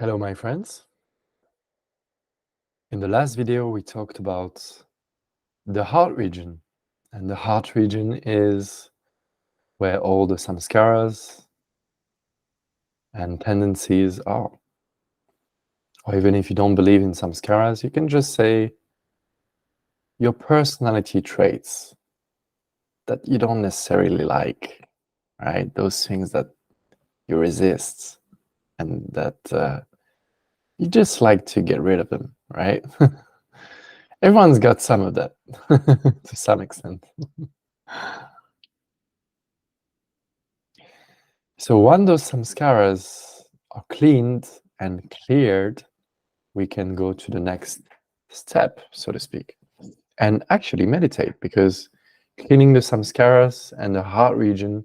Hello, my friends. In the last video, we talked about the heart region, and the heart region is where all the samskaras and tendencies are. Or even if you don't believe in samskaras, you can just say your personality traits that you don't necessarily like, right? Those things that you resist and that you just like to get rid of them, right? Everyone's got some of that to some extent. So when those samskaras are cleaned and cleared, we can go to the next step, so to speak, and actually meditate, because cleaning the samskaras and the heart region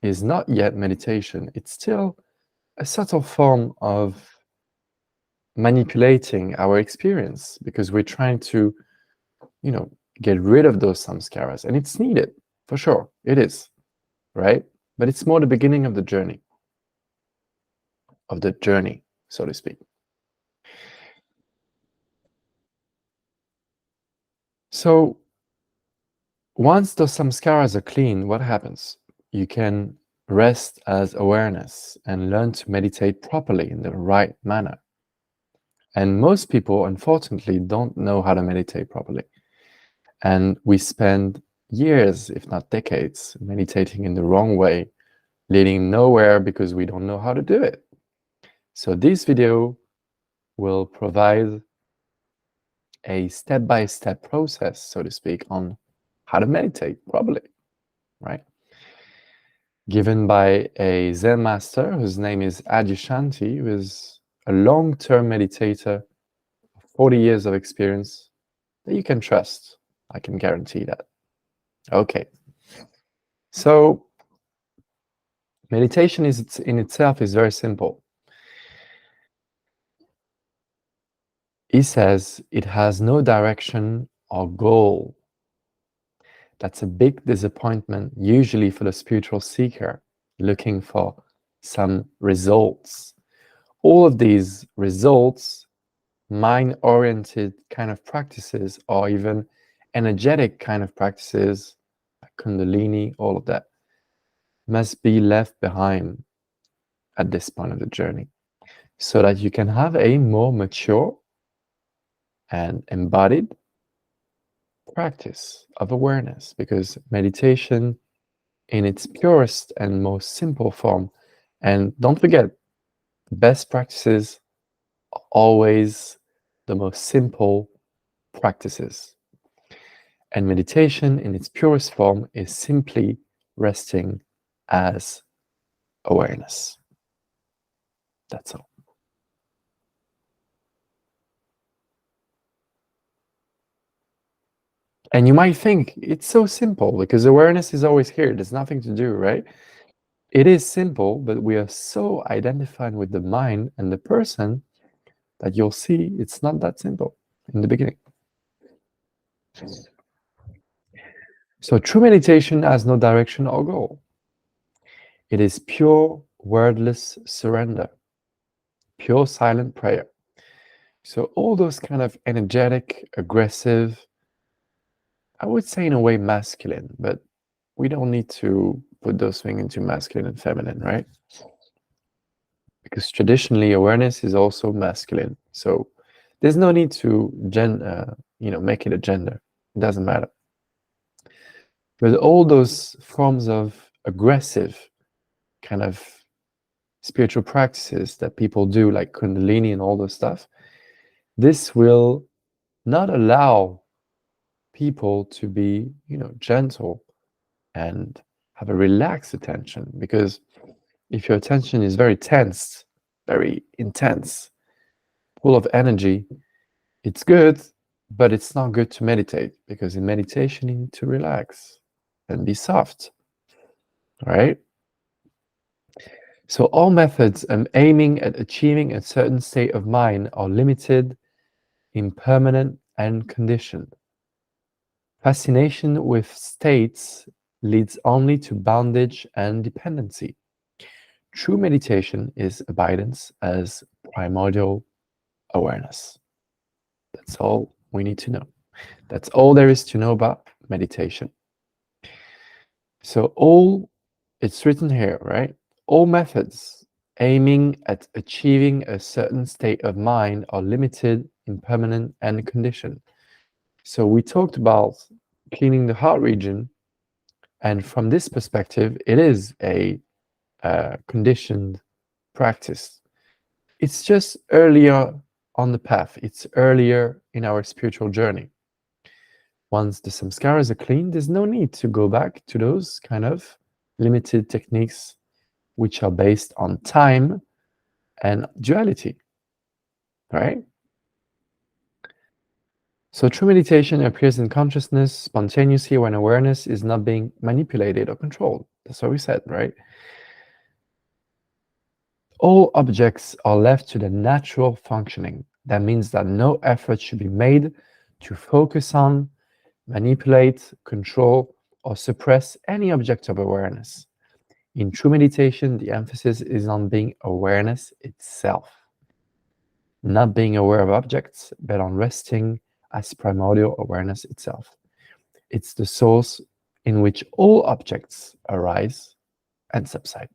is not yet meditation. It's still a subtle form of manipulating our experience, because we're trying to, get rid of those samskaras, and it's needed, for sure, it is, right? But it's more the beginning of the journey, so to speak. So once those samskaras are clean, what happens? You can rest as awareness and learn to meditate properly in the right manner. And most people, unfortunately, don't know how to meditate properly. And we spend years, if not decades, meditating in the wrong way, leading nowhere because we don't know how to do it. So this video will provide a step-by-step process, so to speak, on how to meditate properly, right? Given by a Zen master whose name is Adyashanti, who is a long-term meditator, 40 years of experience that you can trust. I can guarantee that. Okay. So meditation in itself is very simple. He says it has no direction or goal. That's a big disappointment, usually for the spiritual seeker looking for some results. All of these results, mind-oriented kind of practices, or even energetic kind of practices, like Kundalini, all of that, must be left behind at this point of the journey, so that you can have a more mature and embodied practice of awareness, because meditation in its purest and most simple form, and don't forget, best practices are always the most simple practices. And meditation in its purest form is simply resting as awareness. That's all. And you might think it's so simple because awareness is always here. There's nothing to do, right? It is simple, but we are so identified with the mind and the person that you'll see it's not that simple in the beginning. So true meditation has no direction or goal. It is pure wordless surrender, pure silent prayer. So all those kind of energetic, aggressive, I would say in a way masculine, but we don't need to put those things into masculine and feminine, right? Because traditionally awareness is also masculine. So there's no need to make it a gender. It doesn't matter. But all those forms of aggressive kind of spiritual practices that people do, like Kundalini and all those stuff, this will not allow people to be, gentle and have a relaxed attention. Because if your attention is very tense, very intense, full of energy, it's good, but it's not good to meditate, because in meditation you need to relax and be soft, right? So all methods aiming at achieving a certain state of mind are limited, impermanent, and conditioned. Fascination with states leads only to bondage and dependency. True meditation is abidance as primordial awareness. That's all we need to know. That's all there is to know about meditation. So it's written here, right? All methods aiming at achieving a certain state of mind are limited, impermanent, and conditioned. So we talked about cleaning the heart region, and from this perspective, it is a conditioned practice. It's just earlier on the path. It's earlier in our spiritual journey. Once the samskaras are clean, there's no need to go back to those kind of limited techniques which are based on time and duality, right? So true meditation appears in consciousness spontaneously when awareness is not being manipulated or controlled. That's what we said, right? All objects are left to the natural functioning. That means that no effort should be made to focus on, manipulate, control, or suppress any object of awareness. In true meditation, the emphasis is on being awareness itself, not being aware of objects, but on resting as primordial awareness itself. It's the source in which all objects arise and subside.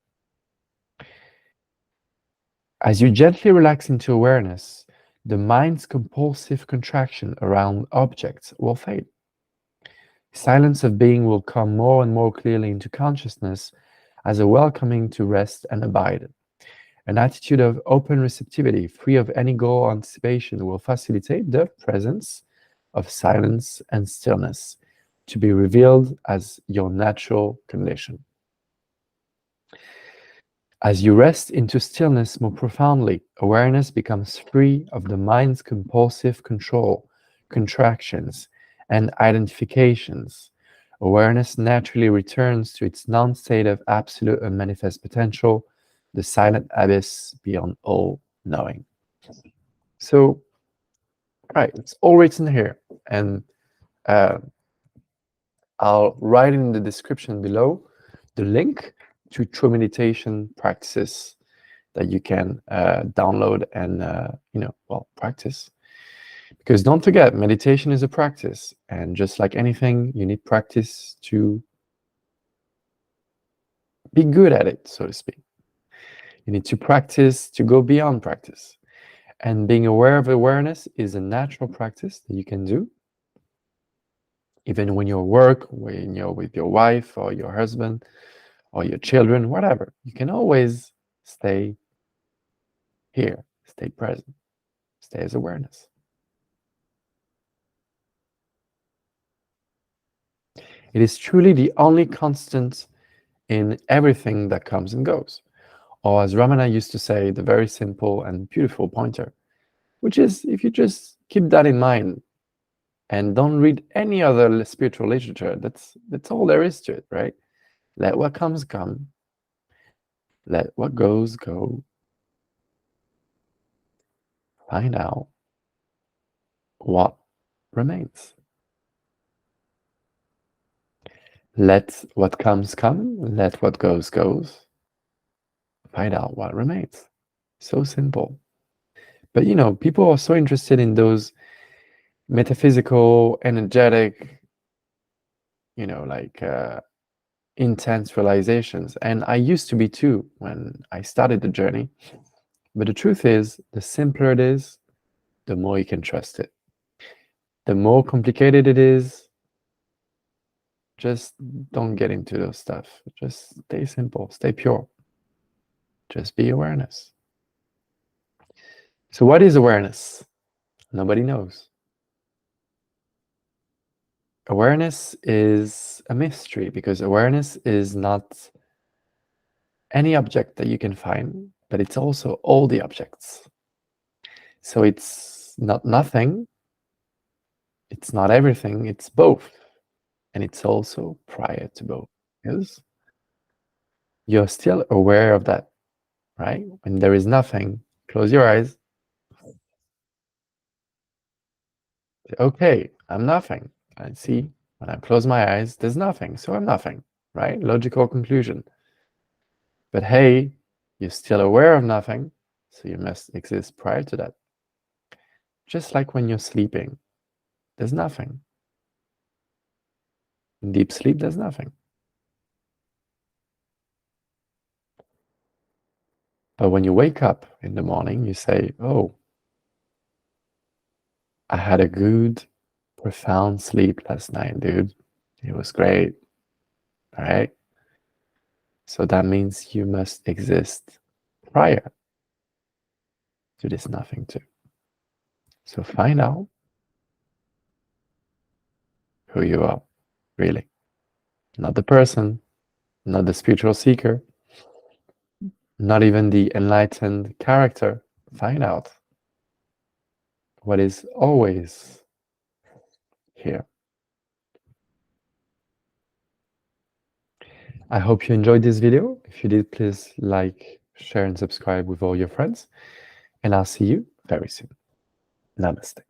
As you gently relax into awareness, the mind's compulsive contraction around objects will fade. Silence of being will come more and more clearly into consciousness as a welcoming to rest and abide. An attitude of open receptivity, free of any goal or anticipation, will facilitate the presence of silence and stillness to be revealed as your natural condition. As you rest into stillness more profoundly, awareness becomes free of the mind's compulsive control, contractions, and identifications. Awareness naturally returns to its non-state of absolute and manifest potential, the silent abyss beyond all knowing. So, right, it's all written here, and I'll write in the description below the link to true meditation practices that you can download and practice. Because don't forget, meditation is a practice, and just like anything, you need practice to be good at it, so to speak. You need to practice to go beyond practice. And being aware of awareness is a natural practice that you can do, even when you're at work, when you're with your wife or your husband or your children, whatever. You can always stay here, stay present, stay as awareness. It is truly the only constant in everything that comes and goes. Or as Ramana used to say, the very simple and beautiful pointer, which is if you just keep that in mind and don't read any other spiritual literature, that's all there is to it, right? Let what comes come. Let what goes go. Find out what remains. Let what comes come. Let what goes goes. Find out what remains. So simple. But people are so interested in those metaphysical, energetic, intense realizations. And I used to be too when I started the journey. But the truth is, the simpler it is, the more you can trust it. The more complicated it is, just don't get into those stuff. Just stay simple, stay pure. Just be awareness. So what is awareness? Nobody knows. Awareness is a mystery because awareness is not any object that you can find, but it's also all the objects. So it's not nothing, it's not everything, it's both. And it's also prior to both. Because you're still aware of that, right? When there is nothing, close your eyes. Okay, I'm nothing. I see when I close my eyes, there's nothing, so I'm nothing, right? Logical conclusion. But hey, you're still aware of nothing, So you must exist prior to that. Just like when you're sleeping, there's nothing. In deep sleep, there's nothing. But when you wake up in the morning, you say, oh, I had a good, profound sleep last night, dude. It was great. All right? So that means you must exist prior to this nothing too. So find out who you are, really. Not the person, not the spiritual seeker, not even the enlightened character. Find out what is always here. I hope you enjoyed this video. If you did, please like, share, and subscribe with all your friends. And I'll see you very soon. Namaste.